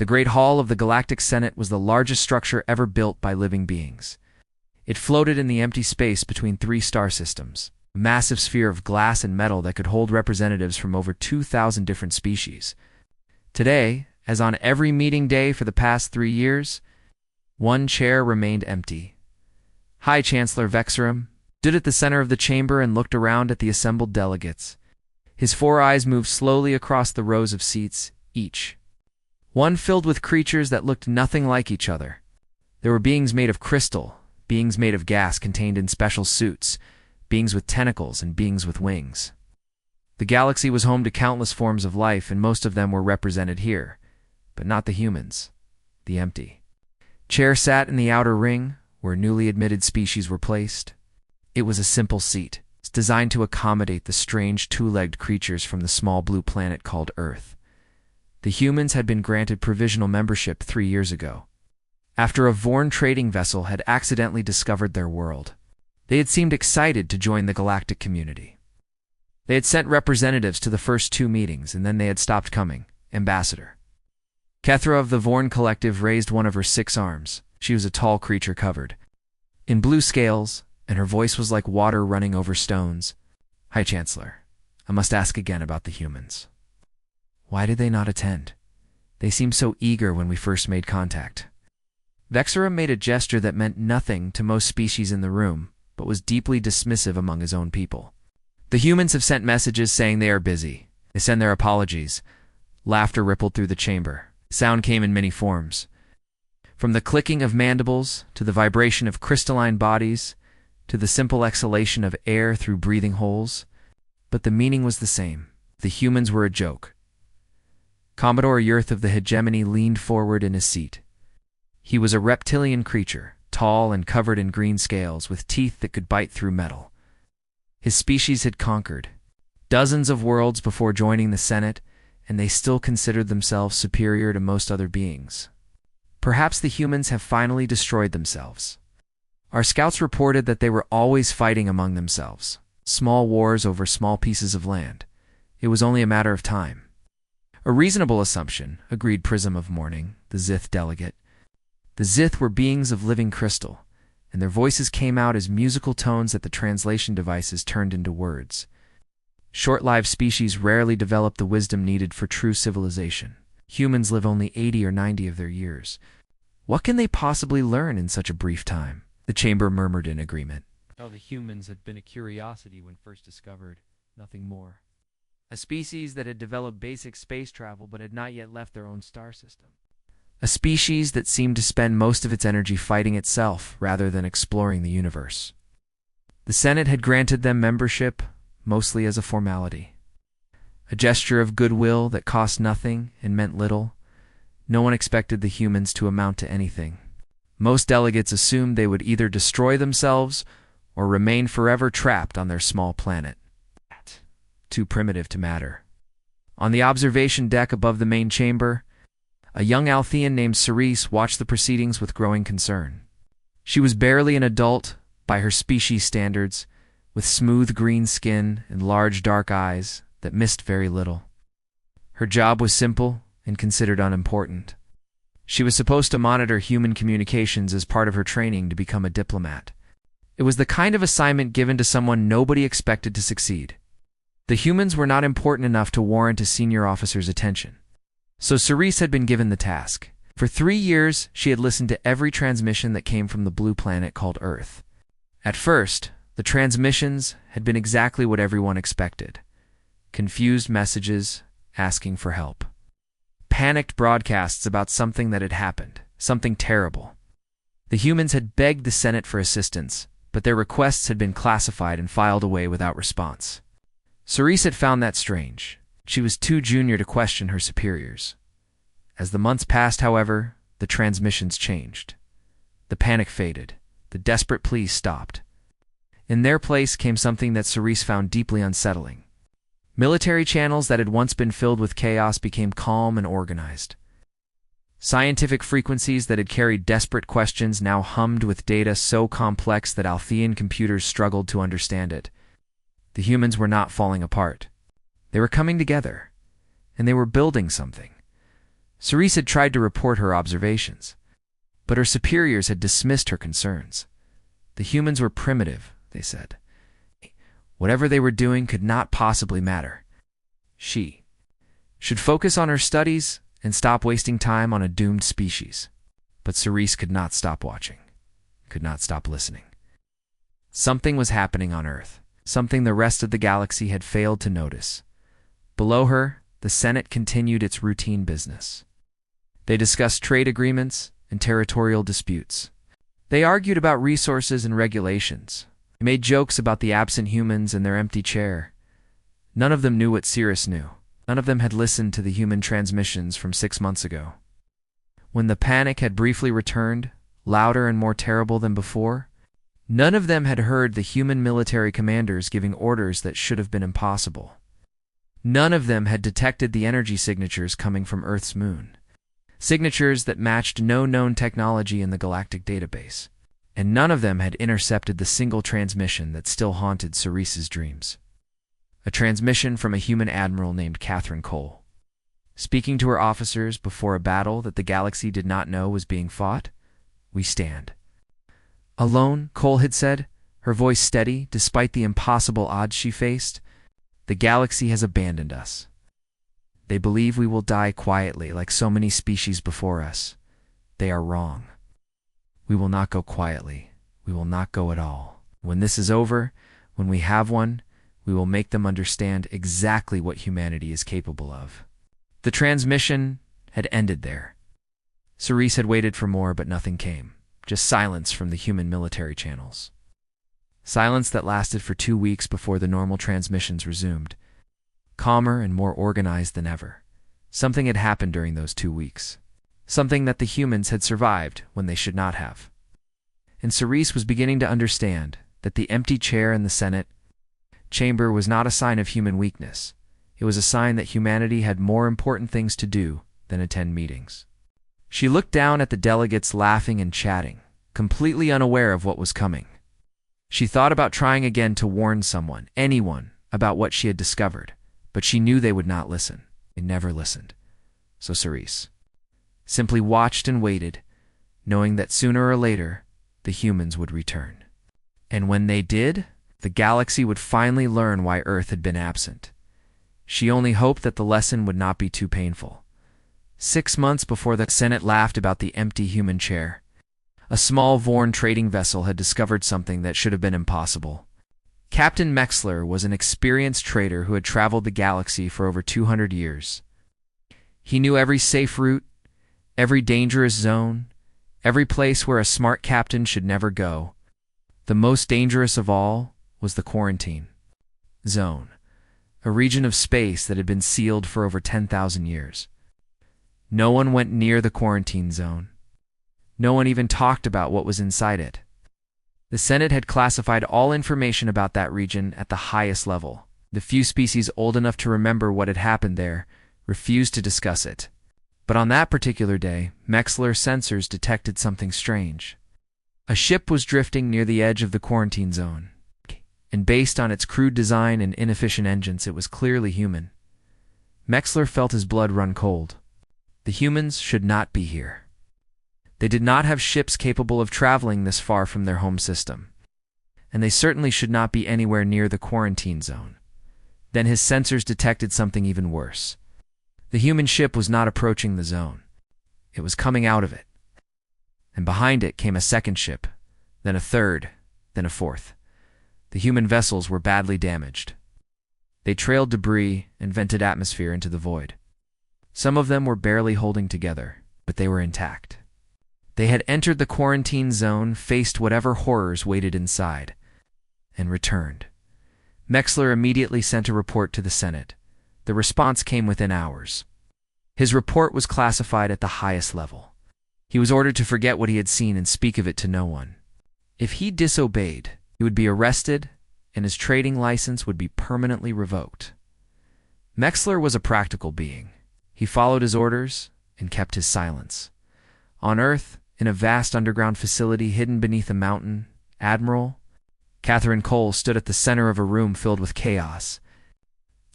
The Great Hall of the Galactic Senate was the largest structure ever built by living beings. It floated in the empty space between three star systems, a massive sphere of glass and metal that could hold representatives from over 2,000 different species. Today, as on every meeting day for the past 3 years, one chair remained empty. High Chancellor Vexerum stood at the center of the chamber and looked around at the assembled delegates. His 4 eyes moved slowly across the rows of seats, each one filled with creatures that looked nothing like each other. There were beings made of crystal, beings made of gas contained in special suits, beings with tentacles and beings with wings. The galaxy was home to countless forms of life, and most of them were represented here, but not the humans, the empty. Chair sat in the outer ring, where newly admitted species were placed. It was a simple seat, designed to accommodate the strange 2-legged creatures from the small blue planet called Earth. The humans had been granted provisional membership 3 years ago, after a Vorn trading vessel had accidentally discovered their world. They had seemed excited to join the galactic community. They had sent representatives to the first 2 meetings, and then they had stopped coming. Ambassador Kethra of the Vorn Collective raised one of her 6 arms. She was a tall creature covered in blue scales, and her voice was like water running over stones. High Chancellor, I must ask again about the humans. Why did they not attend? They seemed so eager when we first made contact. Vexerum made a gesture that meant nothing to most species in the room, but was deeply dismissive among his own people. The humans have sent messages saying they are busy. They send their apologies. Laughter rippled through the chamber. Sound came in many forms, from the clicking of mandibles, to the vibration of crystalline bodies, to the simple exhalation of air through breathing holes. But the meaning was the same. The humans were a joke. Commodore Yurth of the Hegemony leaned forward in his seat. He was a reptilian creature, tall and covered in green scales, with teeth that could bite through metal. His species had conquered dozens of worlds before joining the Senate, and they still considered themselves superior to most other beings. Perhaps the humans have finally destroyed themselves. Our scouts reported that they were always fighting among themselves, small wars over small pieces of land. It was only a matter of time. A reasonable assumption, agreed Prism of Morning, the Zith delegate. The Zith were beings of living crystal, and their voices came out as musical tones that the translation devices turned into words. Short-lived species rarely develop the wisdom needed for true civilization. Humans live only 80 or 90 of their years. What can they possibly learn in such a brief time? The chamber murmured in agreement. Oh, the humans had been a curiosity when first discovered, nothing more. A species that had developed basic space travel but had not yet left their own star system. A species that seemed to spend most of its energy fighting itself rather than exploring the universe. The Senate had granted them membership, mostly as a formality. A gesture of goodwill that cost nothing and meant little. No one expected the humans to amount to anything. Most delegates assumed they would either destroy themselves or remain forever trapped on their small planet. Too primitive to matter. On the observation deck above the main chamber, a young Althean named Cerise watched the proceedings with growing concern. She was barely an adult by her species standards, with smooth green skin and large dark eyes that missed very little. Her job was simple and considered unimportant. She was supposed to monitor human communications as part of her training to become a diplomat. It was the kind of assignment given to someone nobody expected to succeed. The humans were not important enough to warrant a senior officer's attention. So Cerise had been given the task. For 3 years, she had listened to every transmission that came from the blue planet called Earth. At first, the transmissions had been exactly what everyone expected. Confused messages asking for help. Panicked broadcasts about something that had happened, something terrible. The humans had begged the Senate for assistance, but their requests had been classified and filed away without response. Cerise had found that strange. She was too junior to question her superiors. As the months passed, however, the transmissions changed. The panic faded. The desperate pleas stopped. In their place came something that Cerise found deeply unsettling. Military channels that had once been filled with chaos became calm and organized. Scientific frequencies that had carried desperate questions now hummed with data so complex that Althean computers struggled to understand it. The humans were not falling apart. They were coming together, and they were building something. Cerise had tried to report her observations, but her superiors had dismissed her concerns. The humans were primitive, they said. Whatever they were doing could not possibly matter. She should focus on her studies and stop wasting time on a doomed species. But Cerise could not stop watching, could not stop listening. Something was happening on Earth, something the rest of the galaxy had failed to notice. Below her, the Senate continued its routine business. They discussed trade agreements and territorial disputes. They argued about resources and regulations. They made jokes about the absent humans and their empty chair. None of them knew what Cirrus knew. None of them had listened to the human transmissions from 6 months ago. When the panic had briefly returned, louder and more terrible than before, none of them had heard the human military commanders giving orders that should have been impossible. None of them had detected the energy signatures coming from Earth's moon. Signatures that matched no known technology in the galactic database. And none of them had intercepted the single transmission that still haunted Cerise's dreams. A transmission from a human admiral named Catherine Cole. Speaking to her officers before a battle that the galaxy did not know was being fought, "We stand alone," Cole had said, her voice steady despite the impossible odds she faced. "The galaxy has abandoned us. They believe we will die quietly like so many species before us. They are wrong. We will not go quietly. We will not go at all. When this is over, when we have one, we will make them understand exactly what humanity is capable of." The transmission had ended there. Cerise had waited for more, but nothing came. Just silence from the human military channels. Silence that lasted for 2 weeks before the normal transmissions resumed. Calmer and more organized than ever. Something had happened during those 2 weeks. Something that the humans had survived when they should not have. And Cerise was beginning to understand that the empty chair in the Senate chamber was not a sign of human weakness. It was a sign that humanity had more important things to do than attend meetings. She looked down at the delegates laughing and chatting, completely unaware of what was coming. She thought about trying again to warn someone, anyone, about what she had discovered, but she knew they would not listen. They never listened. So Cerise simply watched and waited, knowing that sooner or later, the humans would return. And when they did, the galaxy would finally learn why Earth had been absent. She only hoped that the lesson would not be too painful. 6 months before the Senate laughed about the empty human chair, a small Vorn trading vessel had discovered something that should have been impossible. Captain Mexler was an experienced trader who had traveled the galaxy for over 200 years. He knew every safe route, every dangerous zone, every place where a smart captain should never go. The most dangerous of all was the quarantine zone, a region of space that had been sealed for over 10,000 years. No one went near the quarantine zone. No one even talked about what was inside it. The Senate had classified all information about that region at the highest level. The few species old enough to remember what had happened there refused to discuss it. But on that particular day, Mexler's sensors detected something strange. A ship was drifting near the edge of the quarantine zone, and based on its crude design and inefficient engines, it was clearly human. Mexler felt his blood run cold. The humans should not be here. They did not have ships capable of traveling this far from their home system, and they certainly should not be anywhere near the quarantine zone. Then his sensors detected something even worse. The human ship was not approaching the zone. It was coming out of it. And behind it came a second ship, then a third, then a fourth. The human vessels were badly damaged. They trailed debris and vented atmosphere into the void. Some of them were barely holding together, but they were intact. They had entered the quarantine zone, faced whatever horrors waited inside, and returned. Mexler immediately sent a report to the Senate. The response came within hours. His report was classified at the highest level. He was ordered to forget what he had seen and speak of it to no one. If he disobeyed, he would be arrested, and his trading license would be permanently revoked. Mexler was a practical being. He followed his orders and kept his silence. On Earth, in a vast underground facility hidden beneath a mountain, Admiral Catherine Cole stood at the center of a room filled with chaos.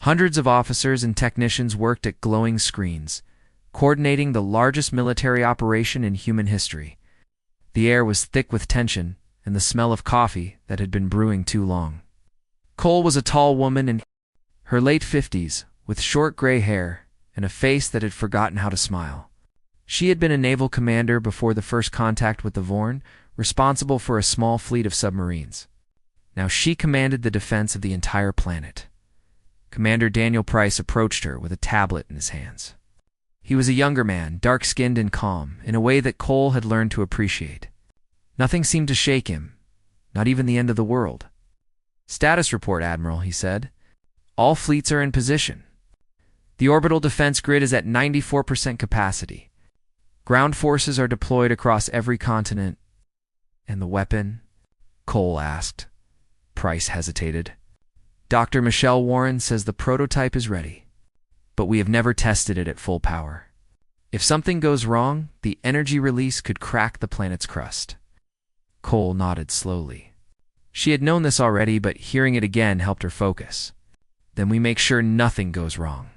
Hundreds of officers and technicians worked at glowing screens, coordinating the largest military operation in human history. The air was thick with tension and the smell of coffee that had been brewing too long. Cole was a tall woman in her late 50s, with short gray hair and a face that had forgotten how to smile. She had been a naval commander before the first contact with the Vorn, responsible for a small fleet of submarines. Now she commanded the defense of the entire planet. Commander Daniel Price approached her with a tablet in his hands. He was a younger man, dark-skinned and calm, in a way that Cole had learned to appreciate. Nothing seemed to shake him, not even the end of the world. "Status report, Admiral," he said. "All fleets are in position. The orbital defense grid is at 94% capacity. Ground forces are deployed across every continent." "And the weapon?" Cole asked. Price hesitated. "Dr. Michelle Warren says the prototype is ready, but we have never tested it at full power. If something goes wrong, the energy release could crack the planet's crust." Cole nodded slowly. She had known this already, but hearing it again helped her focus. "Then we make sure nothing goes wrong.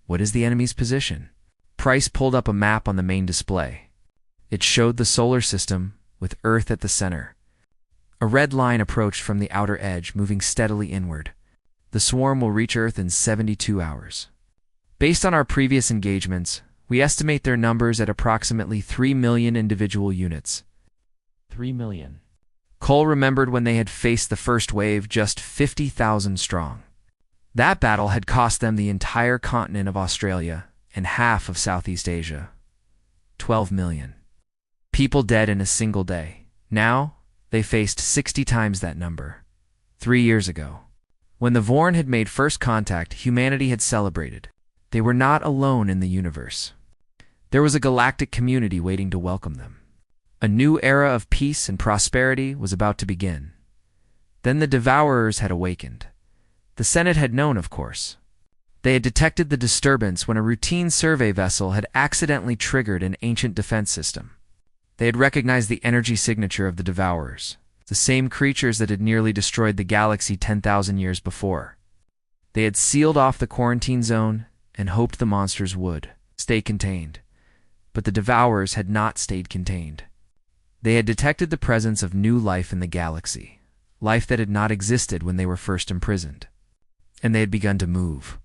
What is the enemy's position?" Price pulled up a map on the main display. It showed the solar system, with Earth at the center. A red line approached from the outer edge, moving steadily inward. "The swarm will reach Earth in 72 hours. Based on our previous engagements, we estimate their numbers at approximately 3 million individual units." 3 million. Cole remembered when they had faced the first wave, just 50,000 strong. That battle had cost them the entire continent of Australia and half of Southeast Asia. 12 million. People dead in a single day. Now, they faced 60 times that number. 3 years ago, when the Vorn had made first contact, humanity had celebrated. They were not alone in the universe. There was a galactic community waiting to welcome them. A new era of peace and prosperity was about to begin. Then the Devourers had awakened. The Senate had known, of course. They had detected the disturbance when a routine survey vessel had accidentally triggered an ancient defense system. They had recognized the energy signature of the Devourers, the same creatures that had nearly destroyed the galaxy 10,000 years before. They had sealed off the quarantine zone and hoped the monsters would stay contained. But the Devourers had not stayed contained. They had detected the presence of new life in the galaxy, life that had not existed when they were first imprisoned. And they had begun to move.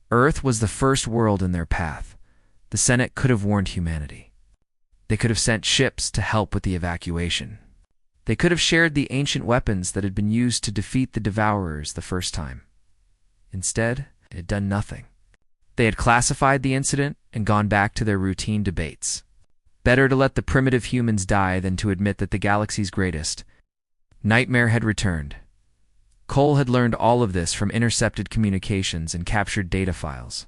Earth was the first world in their path. The Senate could have warned humanity. They could have sent ships to help with the evacuation. They could have shared the ancient weapons that had been used to defeat the Devourers the first time. Instead, it had done nothing. They had classified the incident and gone back to their routine debates. Better to let the primitive humans die than to admit that the galaxy's greatest nightmare had returned. Cole had learned all of this from intercepted communications and captured data files.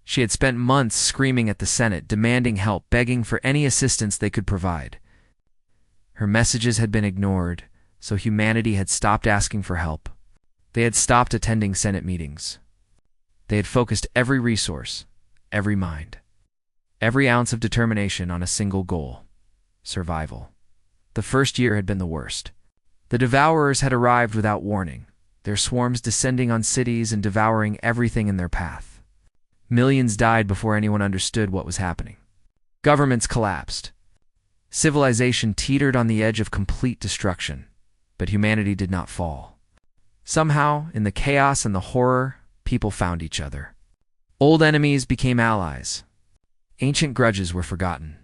She had spent months screaming at the Senate, demanding help, begging for any assistance they could provide. Her messages had been ignored, so humanity had stopped asking for help. They had stopped attending Senate meetings. They had focused every resource, every mind, every ounce of determination on a single goal: survival. The first year had been the worst. The Devourers had arrived without warning, their swarms descending on cities and devouring everything in their path. Millions died before anyone understood what was happening. Governments collapsed. Civilization teetered on the edge of complete destruction, but humanity did not fall. Somehow, in the chaos and the horror, people found each other. Old enemies became allies. Ancient grudges were forgotten.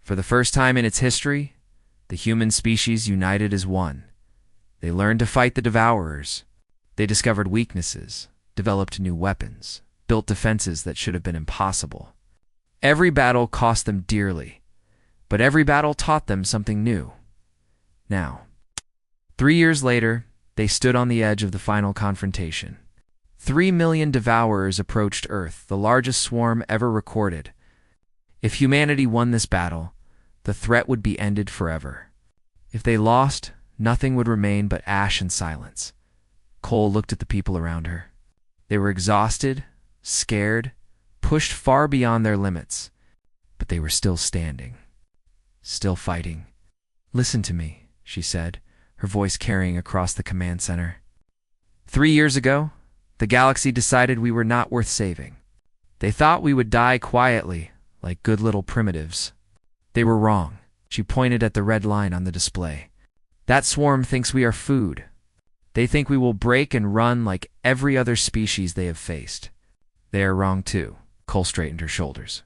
For the first time in its history, the human species united as one. They learned to fight the Devourers. They discovered weaknesses, developed new weapons, built defenses that should have been impossible. Every battle cost them dearly, but every battle taught them something new. Now, 3 years later, they stood on the edge of the final confrontation. 3 million Devourers approached Earth, the largest swarm ever recorded. If humanity won this battle, the threat would be ended forever. If they lost, nothing would remain but ash and silence. Cole looked at the people around her. They were exhausted, scared, pushed far beyond their limits, but they were still standing, still fighting. "Listen to me," she said, her voice carrying across the command center. 3 years ago, the galaxy decided we were not worth saving. They thought we would die quietly, like good little primitives. They were wrong. She pointed at the red line on the display. That swarm thinks we are food. They think we will break and run like every other species they have faced. They are wrong too. Cole straightened her shoulders.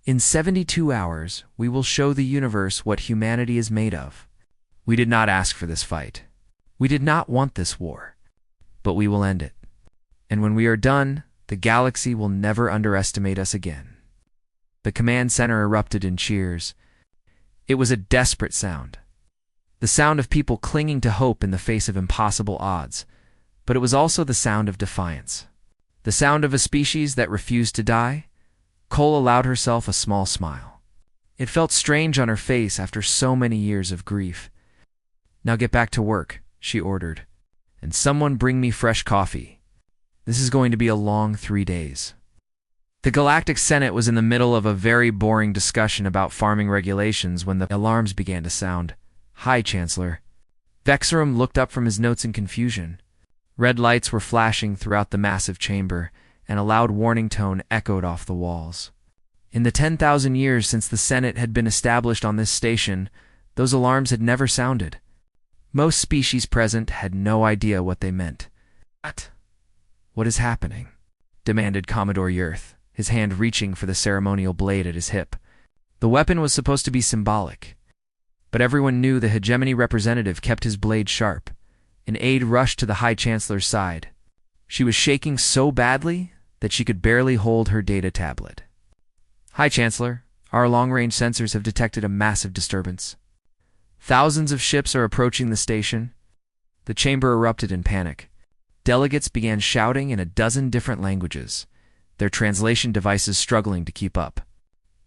In 72 hours, we will show the universe what humanity is made of. We did not ask for this fight. We did not want this war. But we will end it. And when we are done, the galaxy will never underestimate us again. The command center erupted in cheers. It was a desperate sound. The sound of people clinging to hope in the face of impossible odds. But it was also the sound of defiance. The sound of a species that refused to die. Cole allowed herself a small smile. It felt strange on her face after so many years of grief. Now get back to work, she ordered. And someone bring me fresh coffee. This is going to be a long 3 days. The Galactic Senate was in the middle of a very boring discussion about farming regulations when the alarms began to sound. Hi, Chancellor. Vexarum looked up from his notes in confusion. Red lights were flashing throughout the massive chamber, and a loud warning tone echoed off the walls. In the 10,000 years since the Senate had been established on this station, those alarms had never sounded. Most species present had no idea what they meant. What is happening? Demanded Commodore Yurth, his hand reaching for the ceremonial blade at his hip. The weapon was supposed to be symbolic, but everyone knew the hegemony representative kept his blade sharp. An aide rushed to the High Chancellor's side. She was shaking so badly that she could barely hold her data tablet. High Chancellor, our long-range sensors have detected a massive disturbance. Thousands of ships are approaching the station. The chamber erupted in panic. Delegates began shouting in a dozen different languages, their translation devices struggling to keep up.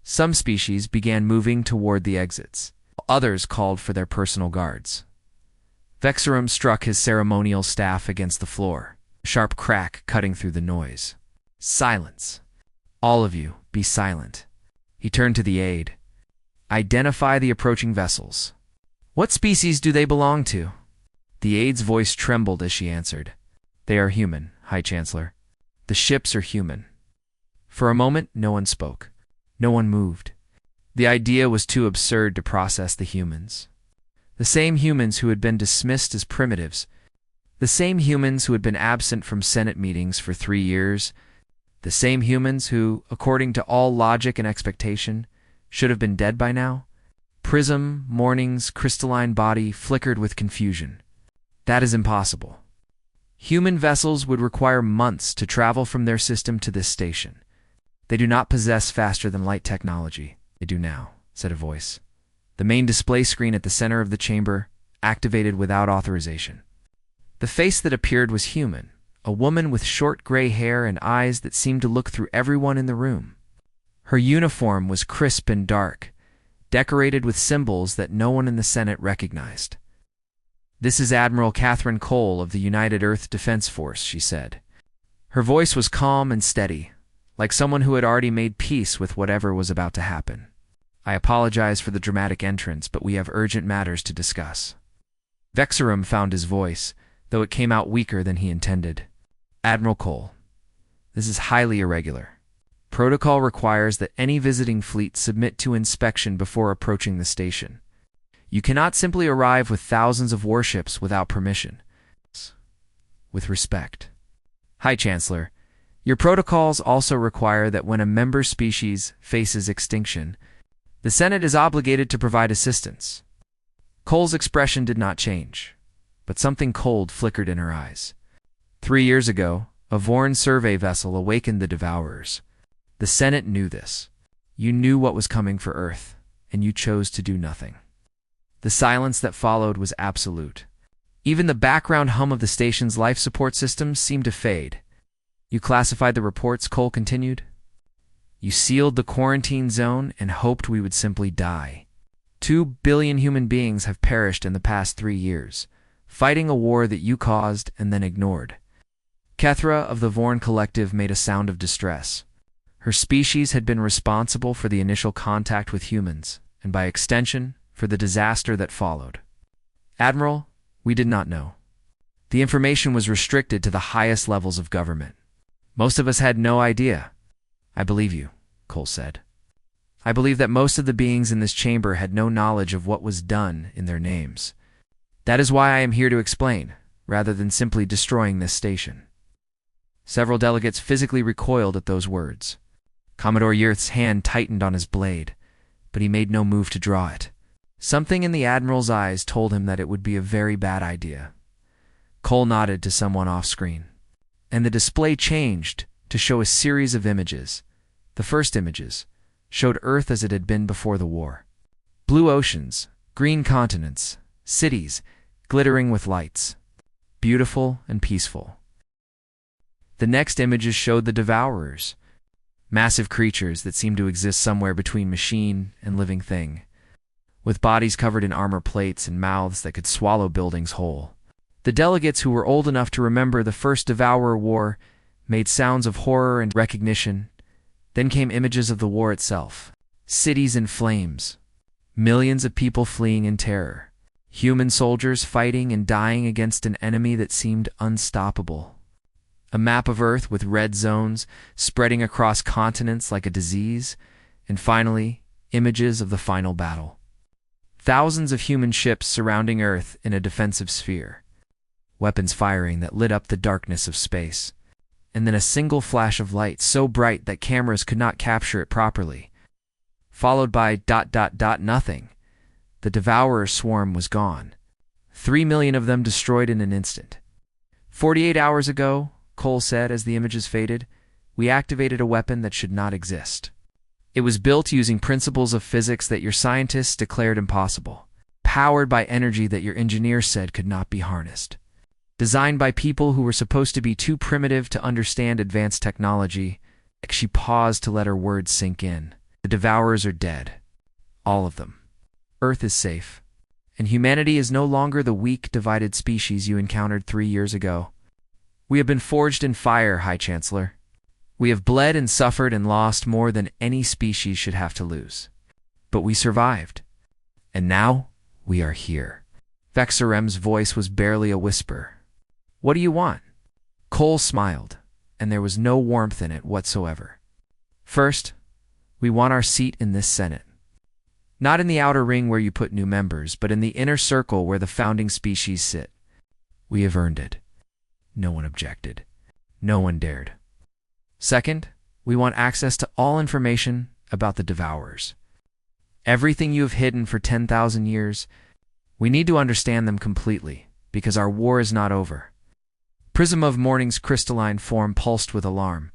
Some species began moving toward the exits. Others called for their personal guards. Vexarum struck his ceremonial staff against the floor, a sharp crack cutting through the noise. Silence. All of you, be silent. He turned to the aide. Identify the approaching vessels. What species do they belong to? The aide's voice trembled as she answered. They are human, High Chancellor. The ships are human. For a moment, no one spoke. No one moved. The idea was too absurd to process the humans. The same humans who had been dismissed as primitives. The same humans who had been absent from Senate meetings for 3 years. The same humans who, according to all logic and expectation, should have been dead by now. Prism, Morning's crystalline body flickered with confusion. That is impossible. Human vessels would require months to travel from their system to this station. They do not possess faster-than-light technology. They do now, said a voice. The main display screen at the center of the chamber activated without authorization. The face that appeared was human, a woman with short gray hair and eyes that seemed to look through everyone in the room. Her uniform was crisp and dark, decorated with symbols that no one in the Senate recognized. This is Admiral Catherine Cole of the United Earth Defense Force, she said. Her voice was calm and steady, like someone who had already made peace with whatever was about to happen. I apologize for the dramatic entrance, but we have urgent matters to discuss. Vexarum found his voice, though it came out weaker than he intended. Admiral Cole, this is highly irregular. Protocol requires that any visiting fleet submit to inspection before approaching the station. You cannot simply arrive with thousands of warships without permission. With respect. High Chancellor, your protocols also require that when a member species faces extinction, the Senate is obligated to provide assistance. Cole's expression did not change, but something cold flickered in her eyes. 3 years ago, a Vorn survey vessel awakened the Devourers. The Senate knew this. You knew what was coming for Earth, and you chose to do nothing. The silence that followed was absolute. Even the background hum of the station's life support systems seemed to fade. You classified the reports, Cole continued. You sealed the quarantine zone and hoped we would simply die. 2 billion human beings have perished in the past 3 years, fighting a war that you caused and then ignored. Kethra of the Vorn Collective made a sound of distress. Her species had been responsible for the initial contact with humans, and by extension, for the disaster that followed. Admiral, we did not know. The information was restricted to the highest levels of government. Most of us had no idea. I believe you, Cole said. I believe that most of the beings in this chamber had no knowledge of what was done in their names. That is why I am here to explain, rather than simply destroying this station." Several delegates physically recoiled at those words. Commodore Yurth's hand tightened on his blade, but he made no move to draw it. Something in the Admiral's eyes told him that it would be a very bad idea. Cole nodded to someone off-screen, and the display changed to show a series of images. The first images showed Earth as it had been before the war. Blue oceans, green continents, cities glittering with lights. Beautiful and peaceful. The next images showed the Devourers, massive creatures that seemed to exist somewhere between machine and living thing, with bodies covered in armor plates and mouths that could swallow buildings whole. The delegates who were old enough to remember the first Devourer War made sounds of horror and recognition. Then came images of the war itself. Cities in flames. Millions of people fleeing in terror. Human soldiers fighting and dying against an enemy that seemed unstoppable. A map of Earth with red zones spreading across continents like a disease. And finally, images of the final battle. Thousands of human ships surrounding Earth in a defensive sphere. Weapons firing that lit up the darkness of space. And then a single flash of light so bright that cameras could not capture it properly. Followed by ... nothing. The Devourer swarm was gone. 3 million of them destroyed in an instant. 48 hours ago, Cole said as the images faded, we activated a weapon that should not exist. It was built using principles of physics that your scientists declared impossible. Powered by energy that your engineers said could not be harnessed. Designed by people who were supposed to be too primitive to understand advanced technology. She paused to let her words sink in. The Devourers are dead. All of them. Earth is safe. And humanity is no longer the weak, divided species you encountered 3 years ago. We have been forged in fire, High Chancellor. We have bled and suffered and lost more than any species should have to lose. But we survived. And now, we are here. Vexarem's voice was barely a whisper. What do you want? Cole smiled, and there was no warmth in it whatsoever. First, we want our seat in this Senate. Not in the outer ring where you put new members, but in the inner circle where the founding species sit. We have earned it. No one objected. No one dared. Second, we want access to all information about the Devourers. Everything you have hidden for 10,000 years, we need to understand them completely, because our war is not over. Prism of Morning's crystalline form pulsed with alarm.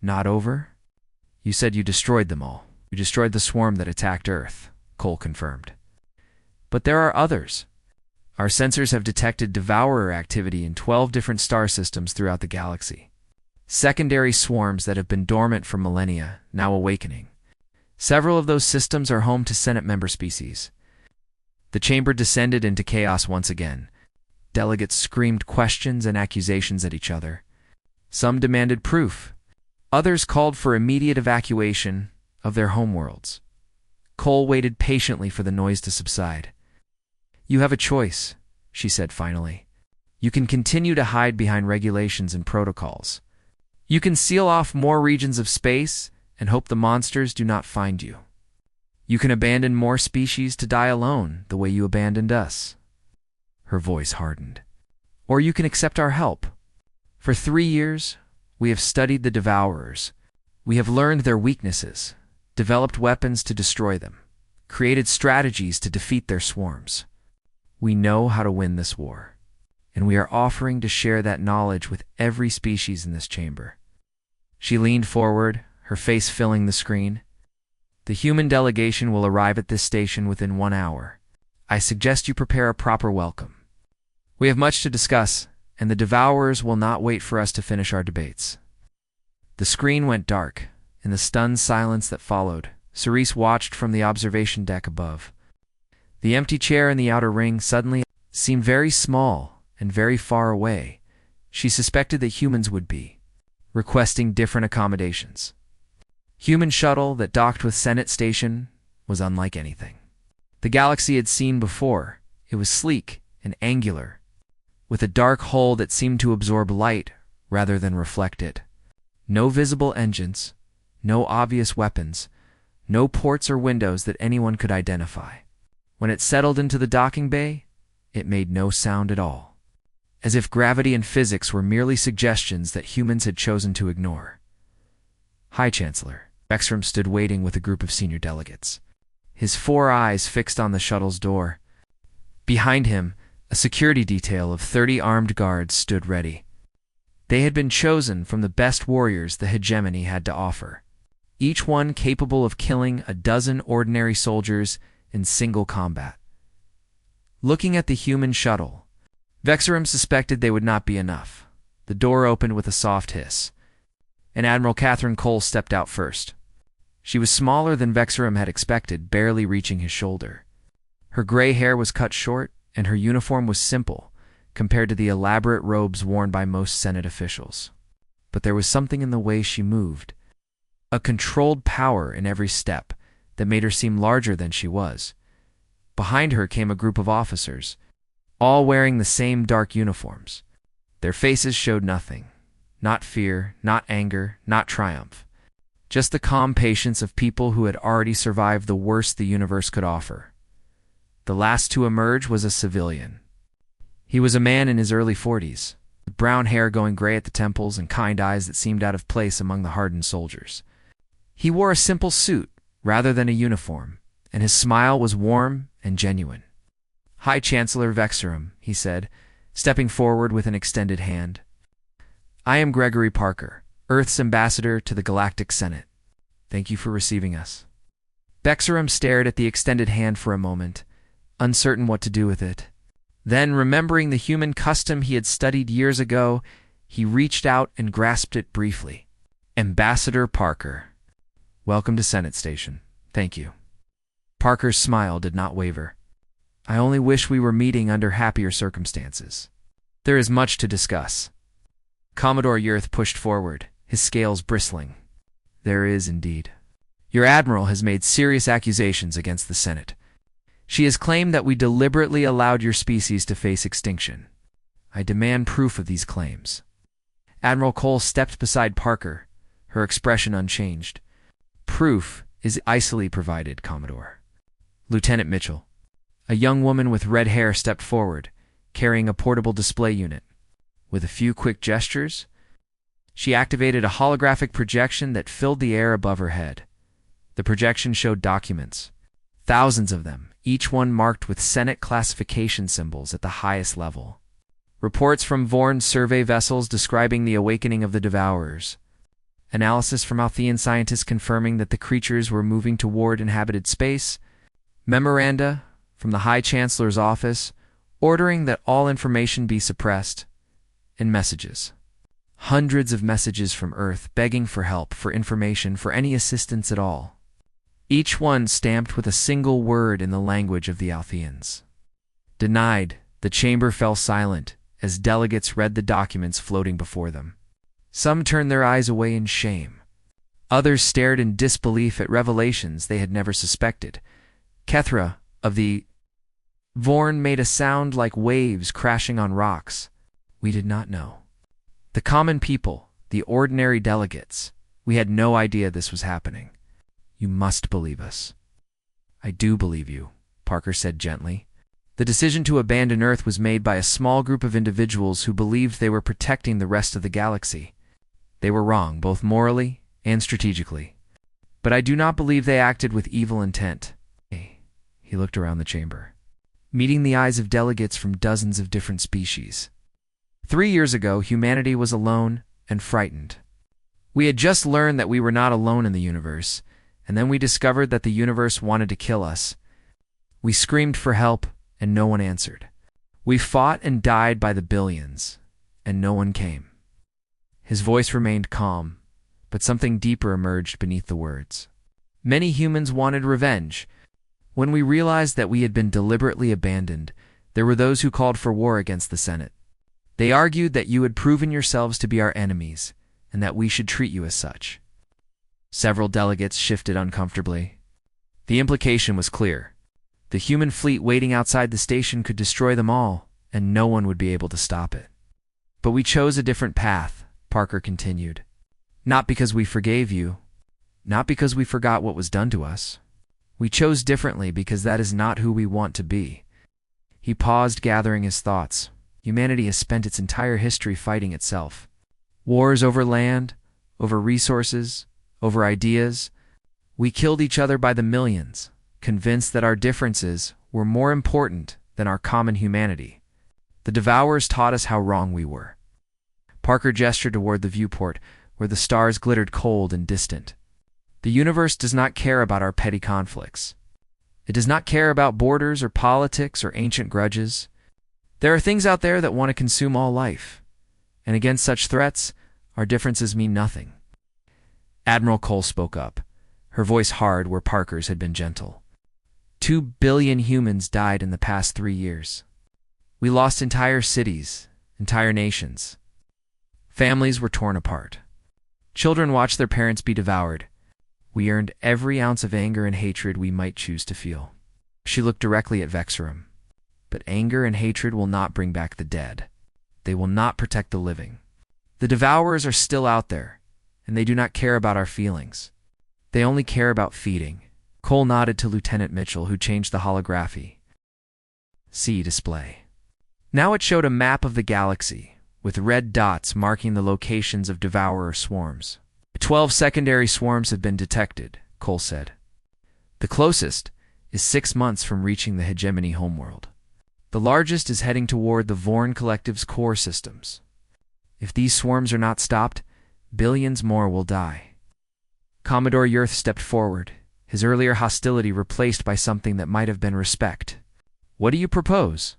Not over? You said you destroyed them all. You destroyed the swarm that attacked Earth, Cole confirmed. But there are others. Our sensors have detected Devourer activity in 12 different star systems throughout the galaxy. Secondary swarms that have been dormant for millennia, now awakening. Several of those systems are home to Senate member species. The chamber descended into chaos once again. Delegates screamed questions and accusations at each other. Some demanded proof. Others called for immediate evacuation of their homeworlds. Cole waited patiently for the noise to subside. You have a choice, she said finally. You can continue to hide behind regulations and protocols. You can seal off more regions of space and hope the monsters do not find you. You can abandon more species to die alone the way you abandoned us. Her voice hardened. Or you can accept our help. For 3 years, we have studied the Devourers. We have learned their weaknesses, developed weapons to destroy them, created strategies to defeat their swarms. We know how to win this war, and we are offering to share that knowledge with every species in this chamber. She leaned forward, her face filling the screen. The human delegation will arrive at this station within 1 hour. I suggest you prepare a proper welcome. We have much to discuss, and the Devourers will not wait for us to finish our debates. The screen went dark. In the stunned silence that followed, Cerise watched from the observation deck above. The empty chair in the outer ring suddenly seemed very small and very far away. She suspected that humans would be, requesting different accommodations. Human shuttle that docked with Senate Station was unlike anything the galaxy had seen before. It was sleek and angular, with a dark hull that seemed to absorb light rather than reflect it. No visible engines, no obvious weapons, No ports or windows that anyone could identify. When it settled into the docking bay, it made no sound at all, as if gravity and physics were merely suggestions that humans had chosen to ignore. High Chancellor Vexram stood waiting with a group of senior delegates, his 4 eyes fixed on the shuttle's door. Behind him, a security detail of 30 armed guards stood ready. They had been chosen from the best warriors the hegemony had to offer, each one capable of killing a dozen ordinary soldiers in single combat. Looking at the human shuttle, Vexram suspected they would not be enough. The door opened with a soft hiss, and Admiral Catherine Cole stepped out first. She was smaller than Vexram had expected, barely reaching his shoulder. Her gray hair was cut short, and her uniform was simple compared to the elaborate robes worn by most Senate officials. But there was something in the way she moved, a controlled power in every step that made her seem larger than she was. Behind her came a group of officers, all wearing the same dark uniforms. Their faces showed nothing, not fear, not anger, not triumph, just the calm patience of people who had already survived the worst the universe could offer. The last to emerge was a civilian. He was a man in his early 40s, with brown hair going gray at the temples and kind eyes that seemed out of place among the hardened soldiers. He wore a simple suit rather than a uniform, and his smile was warm and genuine. "High Chancellor Vexram," he said, stepping forward with an extended hand. "I am Gregory Parker, Earth's ambassador to the Galactic Senate. Thank you for receiving us." Vexram stared at the extended hand for a moment, uncertain what to do with it. Then, remembering the human custom he had studied years ago, he reached out and grasped it briefly. "Ambassador Parker, welcome to Senate Station. Thank you." Parker's smile did not waver. "I only wish we were meeting under happier circumstances. There is much to discuss." Commodore Yurth pushed forward, his scales bristling. "There is indeed. Your admiral has made serious accusations against the Senate. She has claimed that we deliberately allowed your species to face extinction. I demand proof of these claims." Admiral Cole stepped beside Parker, her expression unchanged. "Proof is easily provided, Commodore." Lieutenant Mitchell, a young woman with red hair, stepped forward, carrying a portable display unit. With a few quick gestures, she activated a holographic projection that filled the air above her head. The projection showed documents, thousands of them, each one marked with Senate classification symbols at the highest level. Reports from Vorn survey vessels describing the awakening of the Devourers. Analysis from Althean scientists confirming that the creatures were moving toward inhabited space. Memoranda from the High Chancellor's office ordering that all information be suppressed. And messages. Hundreds of messages from Earth begging for help, for information, for any assistance at all. Each one stamped with a single word in the language of the Altheans. Denied, the chamber fell silent as delegates read the documents floating before them. Some turned their eyes away in shame. Others stared in disbelief at revelations they had never suspected. Kethra, of the Vorn, made a sound like waves crashing on rocks. "We did not know." The common people, the ordinary delegates, we had no idea this was happening. "You must believe us." "I do believe you," Parker said gently. The decision to abandon Earth was made by a small group of individuals who believed they were protecting the rest of the galaxy. They were wrong, both morally and strategically. But I do not believe they acted with evil intent. He looked around the chamber, meeting the eyes of delegates from dozens of different species. 3 years ago, humanity was alone and frightened. We had just learned that we were not alone in the universe, and then we discovered that the universe wanted to kill us. We screamed for help, and no one answered. We fought and died by the billions, and no one came. His voice remained calm, but something deeper emerged beneath the words. Many humans wanted revenge. When we realized that we had been deliberately abandoned, there were those who called for war against the Senate. They argued that you had proven yourselves to be our enemies, and that we should treat you as such. Several delegates shifted uncomfortably. The implication was clear. The human fleet waiting outside the station could destroy them all, and no one would be able to stop it. "But we chose a different path," Parker continued. "Not because we forgave you. Not because we forgot what was done to us. We chose differently because that is not who we want to be. He paused, gathering his thoughts. Humanity has spent its entire history fighting itself. Wars over land, over resources, over ideas. We killed each other by the millions, convinced that our differences were more important than our common humanity. The Devourers taught us how wrong we were. Parker gestured toward the viewport, where the stars glittered cold and distant. The universe does not care about our petty conflicts. It does not care about borders or politics or ancient grudges. There are things out there that want to consume all life, and against such threats, our differences mean nothing. Admiral Cole spoke up, her voice hard where Parker's had been gentle. 2 billion humans died in the past 3 years. We lost entire cities, entire nations. Families were torn apart. Children watched their parents be devoured. We earned every ounce of anger and hatred we might choose to feel. She looked directly at Vexerum. But anger and hatred will not bring back the dead. They will not protect the living. The Devourers are still out there, and they do not care about our feelings. They only care about feeding. Cole nodded to Lieutenant Mitchell, who changed the holography. See display. Now it showed a map of the galaxy, with red dots marking the locations of Devourer swarms. 12 secondary swarms have been detected, Cole said. The closest is 6 months from reaching the hegemony homeworld. The largest is heading toward the Vorn Collective's core systems. If these swarms are not stopped, billions more will die. Commodore Yurth stepped forward, his earlier hostility replaced by something that might have been respect. What do you propose?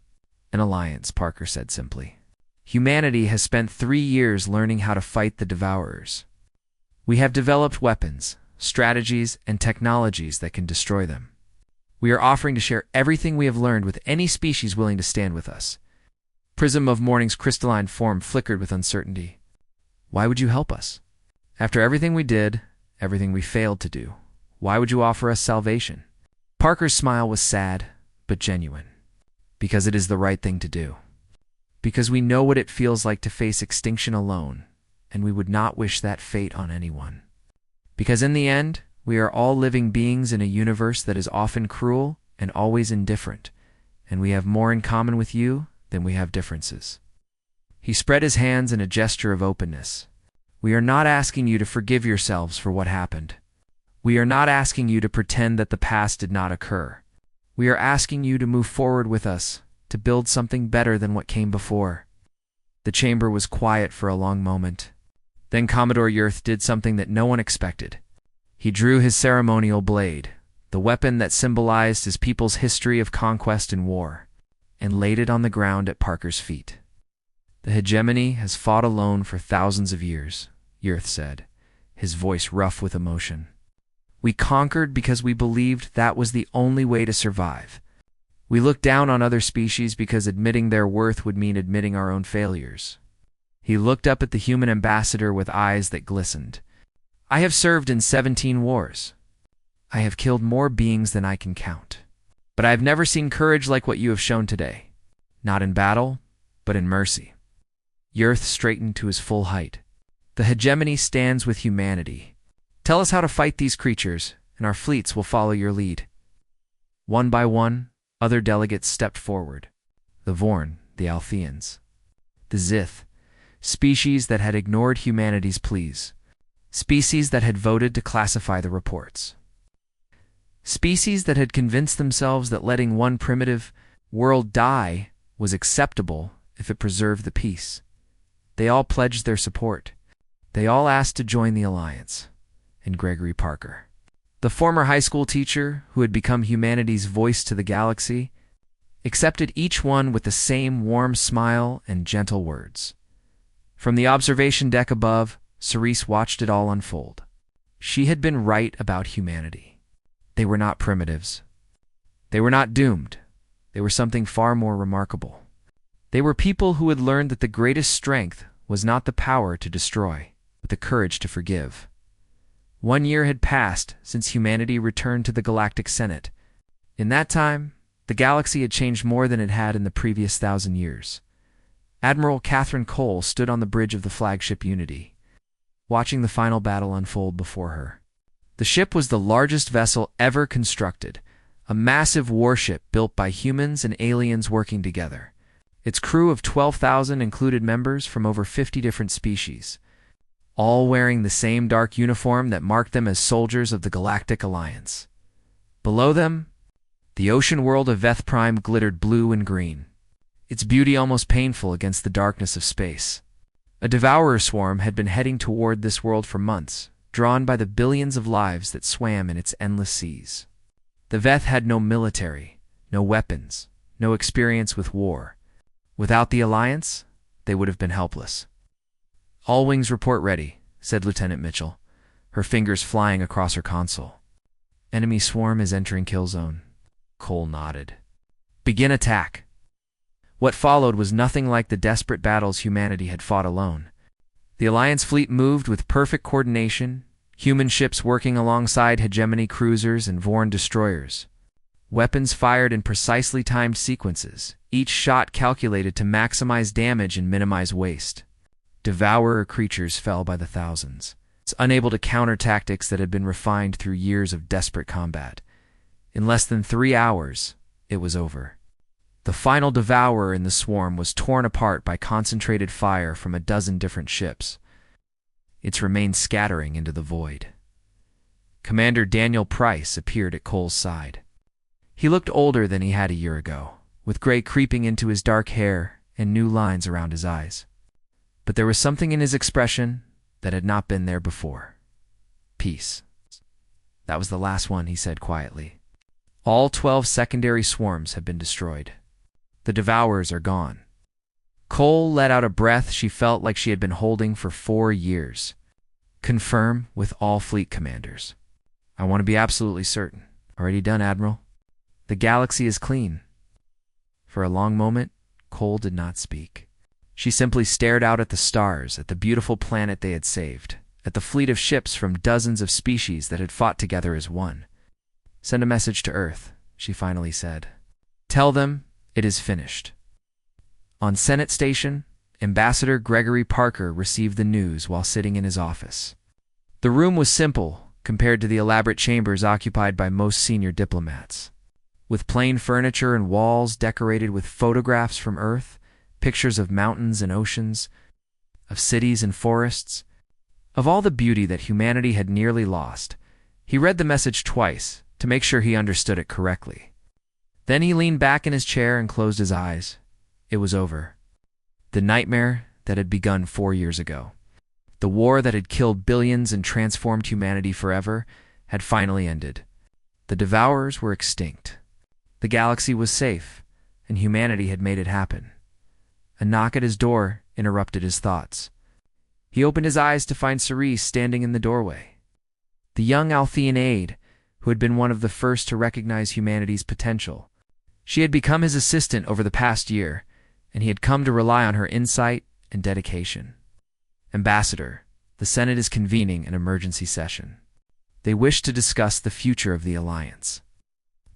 An alliance, Parker said simply. Humanity has spent 3 years learning how to fight the Devourers. We have developed weapons, strategies, and technologies that can destroy them. We are offering to share everything we have learned with any species willing to stand with us. Prism of Morning's crystalline form flickered with uncertainty. Why would you help us? After everything we did, everything we failed to do, why would you offer us salvation? Parker's smile was sad, but genuine. Because it is the right thing to do. Because we know what it feels like to face extinction alone, and we would not wish that fate on anyone. Because in the end, we are all living beings in a universe that is often cruel and always indifferent, and we have more in common with you than we have differences. He spread his hands in a gesture of openness. We are not asking you to forgive yourselves for what happened. We are not asking you to pretend that the past did not occur. We are asking you to move forward with us, to build something better than what came before. The chamber was quiet for a long moment. Then Commodore Yurth did something that no one expected. He drew his ceremonial blade, the weapon that symbolized his people's history of conquest and war, and laid it on the ground at Parker's feet. The hegemony has fought alone for thousands of years, Yurth said, his voice rough with emotion. We conquered because we believed that was the only way to survive. We looked down on other species because admitting their worth would mean admitting our own failures. He looked up at the human ambassador with eyes that glistened. I have served in 17 wars. I have killed more beings than I can count. But I have never seen courage like what you have shown today. Not in battle, but in mercy. Yurth straightened to his full height. The hegemony stands with humanity. Tell us how to fight these creatures, and our fleets will follow your lead. One by one, other delegates stepped forward. The Vorn, the Altheans. The Zith, species that had ignored humanity's pleas. Species that had voted to classify the reports. Species that had convinced themselves that letting one primitive world die was acceptable if it preserved the peace. They all pledged their support. They all asked to join the alliance. And Gregory Parker, the former high school teacher who had become humanity's voice to the galaxy, accepted each one with the same warm smile and gentle words. From the observation deck above, Cerise watched it all unfold. She had been right about humanity. They were not primitives. They were not doomed. They were something far more remarkable. They were people who had learned that the greatest strength was not the power to destroy, but the courage to forgive. 1 year had passed since humanity returned to the Galactic Senate. In that time, the galaxy had changed more than it had in the previous 1,000 years. Admiral Catherine Cole stood on the bridge of the flagship Unity, watching the final battle unfold before her. The ship was the largest vessel ever constructed, a massive warship built by humans and aliens working together. Its crew of 12,000 included members from over 50 different species, all wearing the same dark uniform that marked them as soldiers of the Galactic Alliance. Below them, the ocean world of Veth Prime glittered blue and green, its beauty almost painful against the darkness of space. A devourer swarm had been heading toward this world for months, drawn by the billions of lives that swam in its endless seas. The Veth had no military, no weapons, no experience with war. Without the Alliance, they would have been helpless. "All wings report ready," said Lieutenant Mitchell, her fingers flying across her console. "Enemy swarm is entering kill zone." Cole nodded. "Begin attack." What followed was nothing like the desperate battles humanity had fought alone. The Alliance fleet moved with perfect coordination, human ships working alongside hegemony cruisers and Vorn destroyers. Weapons fired in precisely timed sequences, each shot calculated to maximize damage and minimize waste. Devourer creatures fell by the thousands, unable to counter tactics that had been refined through years of desperate combat. In less than 3 hours, it was over. The final devourer in the swarm was torn apart by concentrated fire from a dozen different ships, its remains scattering into the void. Commander Daniel Price appeared at Cole's side. He looked older than he had a year ago, with gray creeping into his dark hair and new lines around his eyes. But there was something in his expression that had not been there before. Peace. "That was the last one," he said quietly. "All 12 secondary swarms have been destroyed. The devourers are gone." Cole let out a breath she felt like she had been holding for 4 years. "Confirm with all fleet commanders." "I want to be absolutely certain." "Already done, Admiral." "The galaxy is clean." For a long moment, Cole did not speak. She simply stared out at the stars, at the beautiful planet they had saved, at the fleet of ships from dozens of species that had fought together as one. "Send a message to Earth," she finally said. "Tell them it is finished." On Senate Station, Ambassador Gregory Parker received the news while sitting in his office. The room was simple compared to the elaborate chambers occupied by most senior diplomats. With plain furniture and walls decorated with photographs from Earth, pictures of mountains and oceans, of cities and forests, of all the beauty that humanity had nearly lost, he read the message twice to make sure he understood it correctly. Then he leaned back in his chair and closed his eyes. It was over. The nightmare that had begun 4 years ago, the war that had killed billions and transformed humanity forever, had finally ended. The devourers were extinct. The galaxy was safe, and humanity had made it happen. A knock at his door interrupted his thoughts. He opened his eyes to find Cerise standing in the doorway. The young Althean aide, who had been one of the first to recognize humanity's potential. She had become his assistant over the past year, and he had come to rely on her insight and dedication. "Ambassador, the Senate is convening an emergency session. They wish to discuss the future of the Alliance."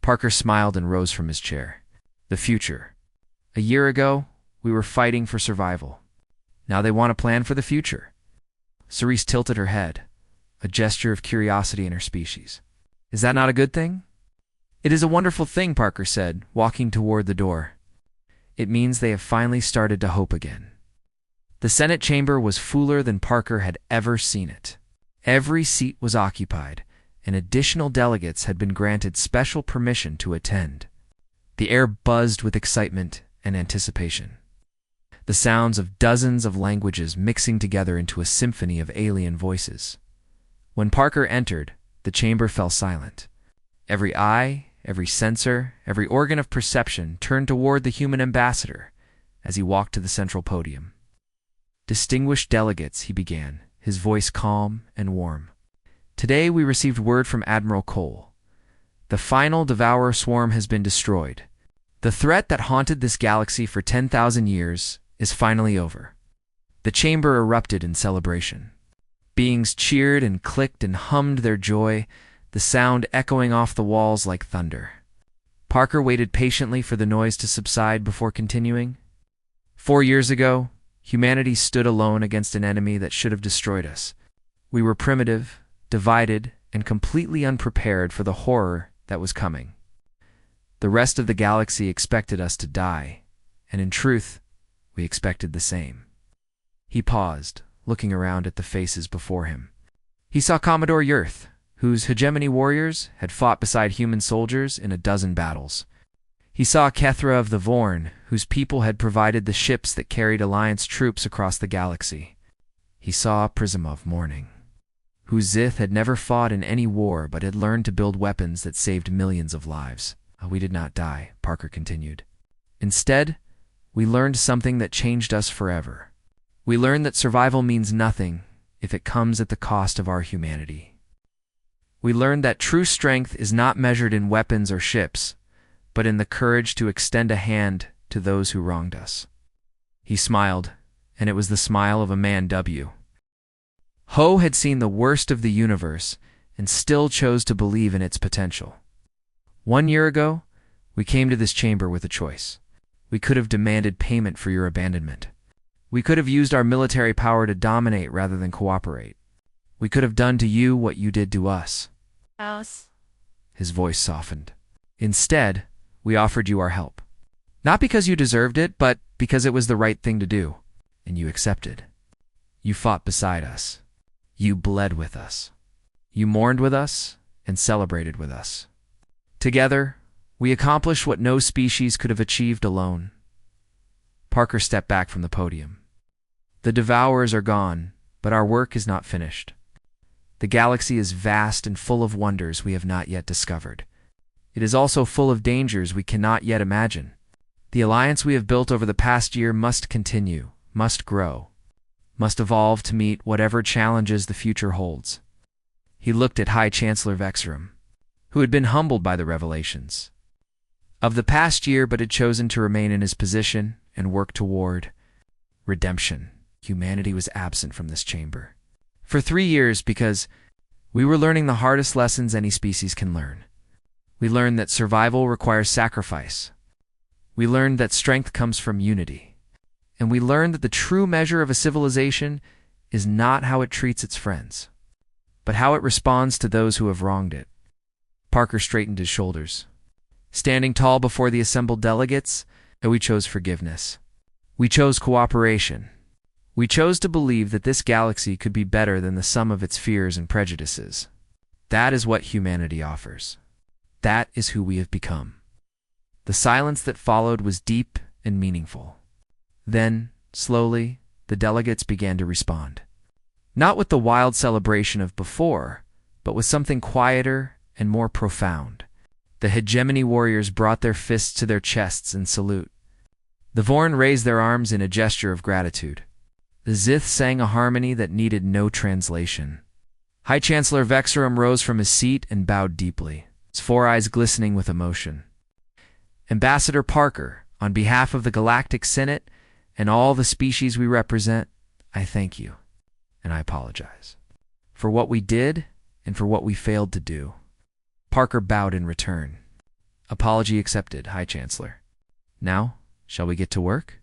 Parker smiled and rose from his chair. "The future. A year ago, we were fighting for survival. Now they want a plan for the future." Cerise tilted her head, a gesture of curiosity in her species. "Is that not a good thing?" "It is a wonderful thing," Parker said, walking toward the door. "It means they have finally started to hope again." The Senate chamber was fuller than Parker had ever seen it. Every seat was occupied, and additional delegates had been granted special permission to attend. The air buzzed with excitement and anticipation. The sounds of dozens of languages mixing together into a symphony of alien voices. When Parker entered, the chamber fell silent. Every eye, every sensor, every organ of perception turned toward the human ambassador as he walked to the central podium. "Distinguished delegates," he began, his voice calm and warm. "Today we received word from Admiral Cole. The final devourer swarm has been destroyed. The threat that haunted this galaxy for 10,000 years is finally over." The chamber erupted in celebration. Beings cheered and clicked and hummed their joy, the sound echoing off the walls like thunder. Parker waited patiently for the noise to subside before continuing. 4 years ago, humanity stood alone against an enemy that should have destroyed us. We were primitive, divided, and completely unprepared for the horror that was coming. The rest of the galaxy expected us to die, and in truth, we expected the same. He paused, looking around at the faces before him. He saw Commodore Yurth, whose hegemony warriors had fought beside human soldiers in a dozen battles. He saw Kethra of the Vorn, whose people had provided the ships that carried Alliance troops across the galaxy. He saw Prismov Morning, whose Zith had never fought in any war but had learned to build weapons that saved millions of lives. We did not die, Parker continued. Instead, we learned something that changed us forever. We learned that survival means nothing if it comes at the cost of our humanity. We learned that true strength is not measured in weapons or ships, but in the courage to extend a hand to those who wronged us. He smiled, and it was the smile of a man W. Ho had seen the worst of the universe and still chose to believe in its potential. 1 year ago, we came to this chamber with a choice. We could have demanded payment for your abandonment. We could have used our military power to dominate rather than cooperate. We could have done to you what you did to us. Us? His voice softened. Instead, we offered you our help. Not because you deserved it, but because it was the right thing to do, and you accepted. You fought beside us. You bled with us. You mourned with us and celebrated with us. Together, we accomplished what no species could have achieved alone. Parker stepped back from the podium. The Devourers are gone, but our work is not finished. The galaxy is vast and full of wonders we have not yet discovered. It is also full of dangers we cannot yet imagine. The alliance we have built over the past year must continue, must grow, must evolve to meet whatever challenges the future holds. He looked at High Chancellor Vexerum, who had been humbled by the revelations of the past year but had chosen to remain in his position and work toward redemption. Humanity was absent from this chamber for 3 years because we were learning the hardest lessons any species can learn. We learned that survival requires sacrifice. We learned that strength comes from unity. And we learned that the true measure of a civilization is not how it treats its friends, but how it responds to those who have wronged it. Parker straightened his shoulders. Standing tall before the assembled delegates, we chose forgiveness. We chose cooperation. We chose to believe that this galaxy could be better than the sum of its fears and prejudices. That is what humanity offers. That is who we have become. The silence that followed was deep and meaningful. Then, slowly, the delegates began to respond. Not with the wild celebration of before, but with something quieter and more profound. The hegemony warriors brought their fists to their chests in salute. The Vorn raised their arms in a gesture of gratitude. The Zith sang a harmony that needed no translation. High Chancellor Vexerum rose from his seat and bowed deeply, his 4 eyes glistening with emotion. Ambassador Parker, on behalf of the Galactic Senate and all the species we represent, I thank you, and I apologize for what we did and for what we failed to do. Parker bowed in return. Apology accepted, High Chancellor. Now, shall we get to work?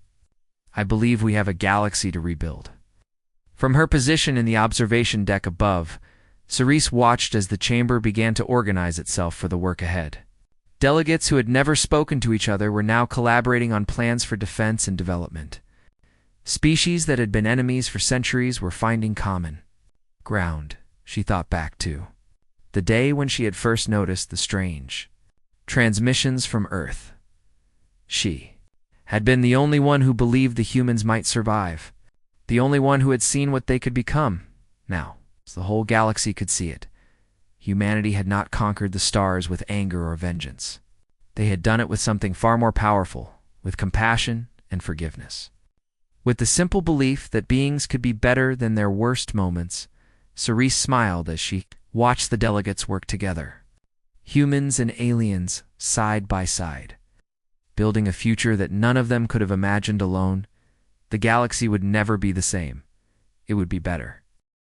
I believe we have a galaxy to rebuild. From her position in the observation deck above, Cerise watched as the chamber began to organize itself for the work ahead. Delegates who had never spoken to each other were now collaborating on plans for defense and development. Species that had been enemies for centuries were finding common ground, she thought back to the day when she had first noticed the strange transmissions from Earth. She had been the only one who believed the humans might survive, the only one who had seen what they could become. Now, as the whole galaxy could see it, humanity had not conquered the stars with anger or vengeance. They had done it with something far more powerful, with compassion and forgiveness. With the simple belief that beings could be better than their worst moments, Cerise smiled as she watched the delegates work together. Humans and aliens side by side, building a future that none of them could have imagined alone. The galaxy would never be the same. It would be better.